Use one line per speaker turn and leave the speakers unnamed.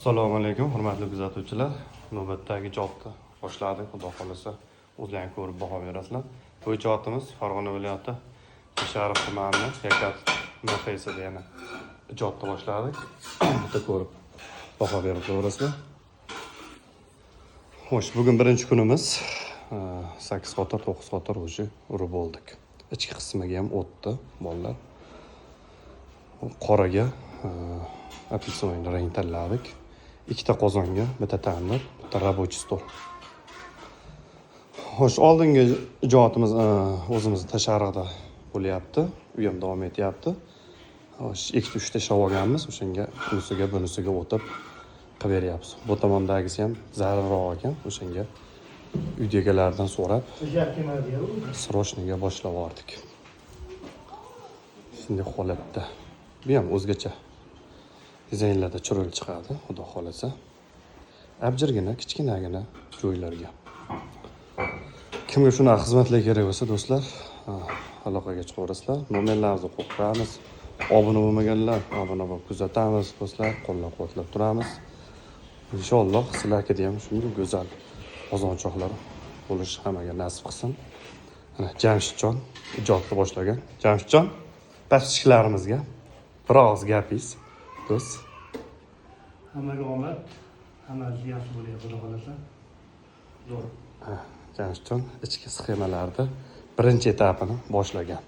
Assalomu alaykum, hurmatli kuzatuvchilar. Navbatdagi ijodni boshladik. Xudo xolasa o'zlaring ko'rib baho berasizlar. Bu ijodimiz Farg'ona viloyati Sharif tumanining Yakat mavqesida yana ijodni boshladik. Bitta ko'rib baho berib ko'rasizlar. Xo'sh, bugun birinchi kunimiz. 8 qator, 9 qator o'sha urib oldik. Ichki qismiga ham o'tdi bolalar. Qoraga apelsin rang tanladik. Ikkita qozonga, bitta ta'mir, bitta рабочий stol. Xo'sh, oldingi ijodimiz o'zimiz tasharig'da bo'lyapti. U ham davom etyapti. Xo'sh, 2-3 tashlab olganmiz, o'shanga bunisiga o'tib qilib beryapmiz. Bu tomondagisi ham zarilroq ekan, o'shanga uydagilardan so'rab srochniga boshlab yubordik. Shunday holatda. Bu ham o'zgacha dizaynlarda chiroyli chiqadi, xudo xolasa. Abjirgina, kichkinagina joylarga. Kimga shunaqa xizmatlar kerak bo'lsa, do'stlar, aloqaga chiqaverasizlar. Nomerlarimizni qo'yib qo'yamiz. Obuna bo'lmaganlar, obuna bo'lib kuzatamiz, do'stlar, qo'llab-quvvatlab turamiz. Inshaalloh sizlarga ham shunday go'zal qozonchoqlar bo'lish hammaga nasib qilsin. Mana Jamshidjon ijodni boshlagan. Jamshidjon, tashviqlarimizga biroz gapingiz. Do'st.
Hammaga omad, hammasi yaxshi bo'laydi, xudo xolasa. Zo'r.
Jamshidjon ichki sxemalarni birinchi etapini boshlagan.